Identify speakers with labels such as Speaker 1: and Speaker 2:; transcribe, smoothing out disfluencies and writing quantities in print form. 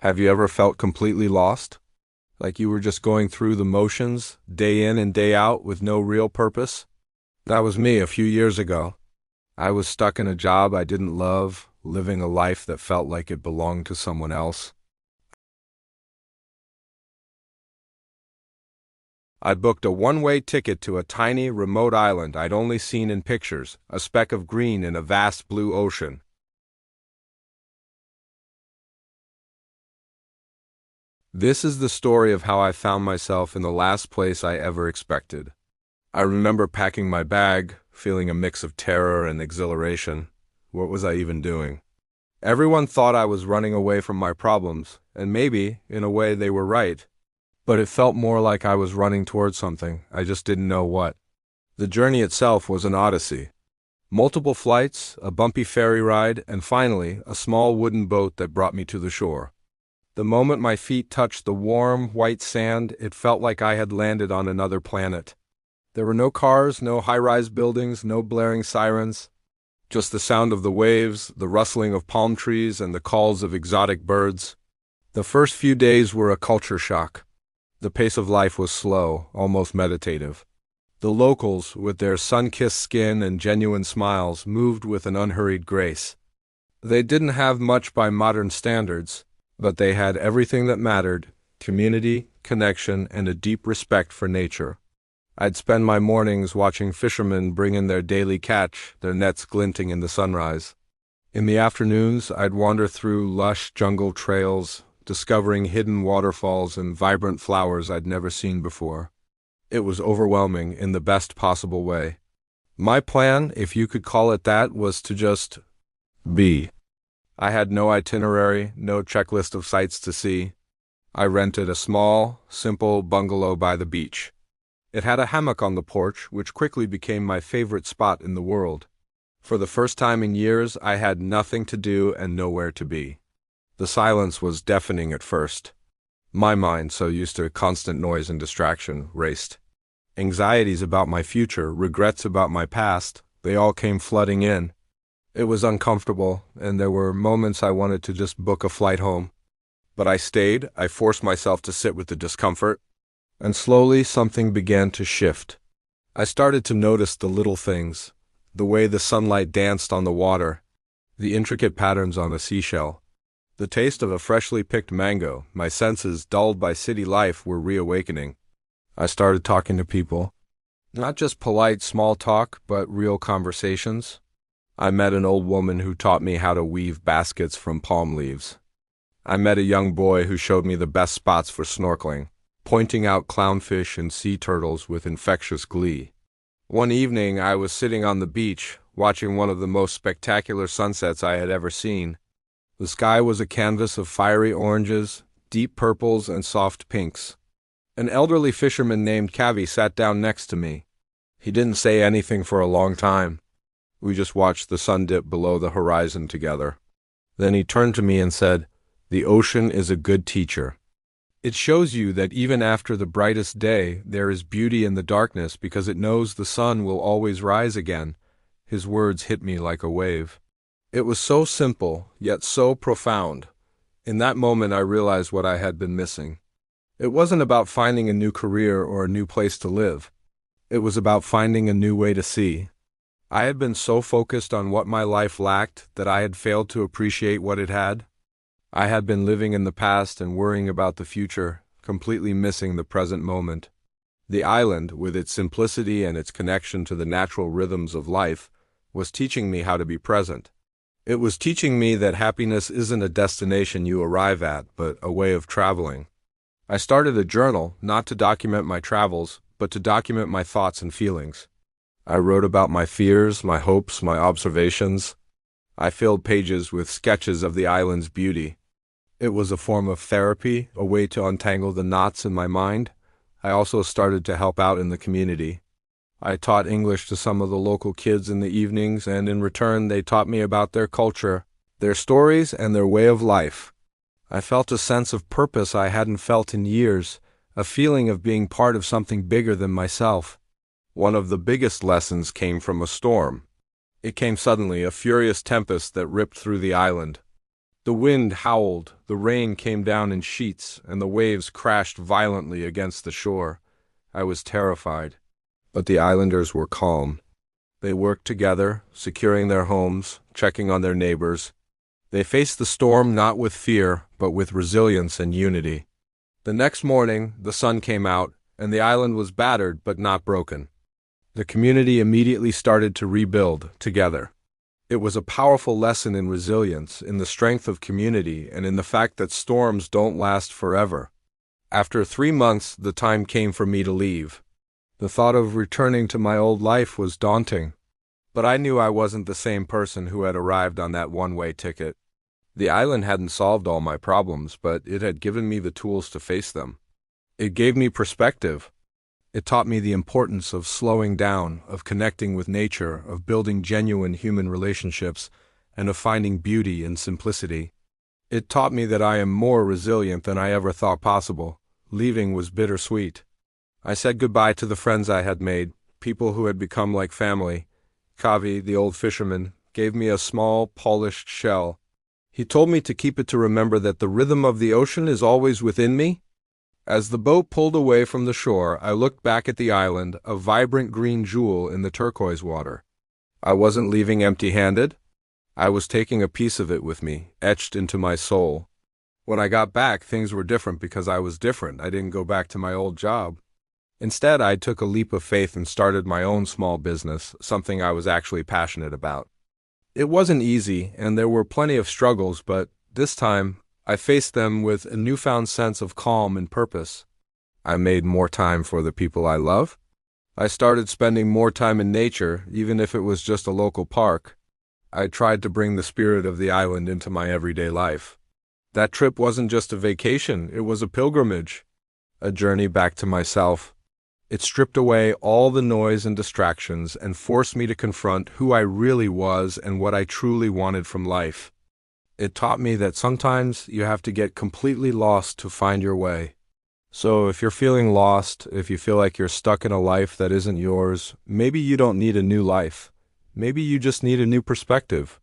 Speaker 1: Have you ever felt completely lost? Like you were just going through the motions, day in and day out, with no real purpose? That was me a few years ago. I was stuck in a job I didn't love, living a life that felt like it belonged to someone else. I booked a one-way ticket to a tiny, remote island I'd only seen in pictures, a speck of green in a vast blue ocean. This is the story of how I found myself in the last place I ever expected. I remember packing my bag, feeling a mix of terror and exhilaration. What was I even doing? Everyone thought I was running away from my problems, and maybe, in a way, they were right. But it felt more like I was running towards something, I just didn't know what. The journey itself was an odyssey. Multiple flights, a bumpy ferry ride, and finally, a small wooden boat that brought me to the shore. The moment my feet touched the warm, white sand, it felt like I had landed on another planet. There were no cars, no high-rise buildings, no blaring sirens. Just the sound of the waves, the rustling of palm trees, and the calls of exotic birds. The first few days were a culture shock. The pace of life was slow, almost meditative. The locals, with their sun-kissed skin and genuine smiles, moved with an unhurried grace. They didn't have much by modern standards, but they had everything that mattered: community, connection, and a deep respect for nature. I'd spend my mornings watching fishermen bring in their daily catch, their nets glinting in the sunrise. In the afternoons, I'd wander through lush jungle trails, discovering hidden waterfalls and vibrant flowers I'd never seen before. It was overwhelming in the best possible way. My plan, if you could call it that, was to just be. I had no itinerary, no checklist of sights to see. I rented a small, simple bungalow by the beach. It had a hammock on the porch, which quickly became my favorite spot in the world. For the first time in years, I had nothing to do and nowhere to be. The silence was deafening at first. My mind, so used to constant noise and distraction, raced. Anxieties about my future, regrets about my past, they all came flooding in. It was uncomfortable, and there were moments I wanted to just book a flight home. But I stayed. I forced myself to sit with the discomfort. And slowly something began to shift. I started to notice the little things, the way the sunlight danced on the water, the intricate patterns on a seashell. The taste of a freshly picked mango, my senses dulled by city life, were reawakening. I started talking to people. Not just polite small talk, but real conversations. I met an old woman who taught me how to weave baskets from palm leaves. I met a young boy who showed me the best spots for snorkeling, pointing out clownfish and sea turtles with infectious glee. One evening, I was sitting on the beach, watching one of the most spectacular sunsets I had ever seen. The sky was a canvas of fiery oranges, deep purples, and soft pinks. An elderly fisherman named Cavi sat down next to me. He didn't say anything for a long time. We just watched the sun dip below the horizon together. Then he turned to me and said, "The ocean is a good teacher. It shows you that even after the brightest day, there is beauty in the darkness because it knows the sun will always rise again." His words hit me like a wave. It was so simple, yet so profound. In that moment, I realized what I had been missing. It wasn't about finding a new career or a new place to live. It was about finding a new way to see. I had been so focused on what my life lacked that I had failed to appreciate what it had. I had been living in the past and worrying about the future, completely missing the present moment. The island, with its simplicity and its connection to the natural rhythms of life, was teaching me how to be present. It was teaching me that happiness isn't a destination you arrive at, but a way of traveling. I started a journal, not to document my travels, but to document my thoughts and feelings. I wrote about my fears, my hopes, my observations. I filled pages with sketches of the island's beauty. It was a form of therapy, a way to untangle the knots in my mind. I also started to help out in the community. I taught English to some of the local kids in the evenings, and in return they taught me about their culture, their stories, and their way of life. I felt a sense of purpose I hadn't felt in years, a feeling of being part of something bigger than myself. One of the biggest lessons came from a storm. It came suddenly, a furious tempest that ripped through the island. The The wind howled, the rain came down in sheets, and the waves crashed violently against the shore. I was terrified. But the islanders were calm. They worked together, securing their homes, checking on their neighbors. They faced the storm not with fear, but with resilience and unity. The next morning, the sun came out, and the island was battered but not broken. The community immediately started to rebuild, together. It was a powerful lesson in resilience, in the strength of community, and in the fact that storms don't last forever. After 3 months, the time came for me to leave. The thought of returning to my old life was daunting. But I knew I wasn't the same person who had arrived on that one-way ticket. The island hadn't solved all my problems, but it had given me the tools to face them. It gave me perspective. It taught me the importance of slowing down, of connecting with nature, of building genuine human relationships, and of finding beauty in simplicity. It taught me that I am more resilient than I ever thought possible. Leaving was bittersweet. I said goodbye to the friends I had made, people who had become like family. Kavi, the old fisherman, gave me a small, polished shell. He told me to keep it to remember that the rhythm of the ocean is always within me. As the boat pulled away from the shore, I looked back at the island, a vibrant green jewel in the turquoise water. I wasn't leaving empty-handed. I was taking a piece of it with me, etched into my soul. When I got back, things were different because I was different. I didn't go back to my old job. Instead, I took a leap of faith and started my own small business, something I was actually passionate about. It wasn't easy, and there were plenty of struggles, but this time, I faced them with a newfound sense of calm and purpose. I made more time for the people I love. I started spending more time in nature, even if it was just a local park. I tried to bring the spirit of the island into my everyday life. That trip wasn't just a vacation, it was a pilgrimage, a journey back to myself. It stripped away all the noise and distractions and forced me to confront who I really was and what I truly wanted from life. It taught me that sometimes you have to get completely lost to find your way. So if you're feeling lost, if you feel like you're stuck in a life that isn't yours, maybe you don't need a new life. Maybe you just need a new perspective.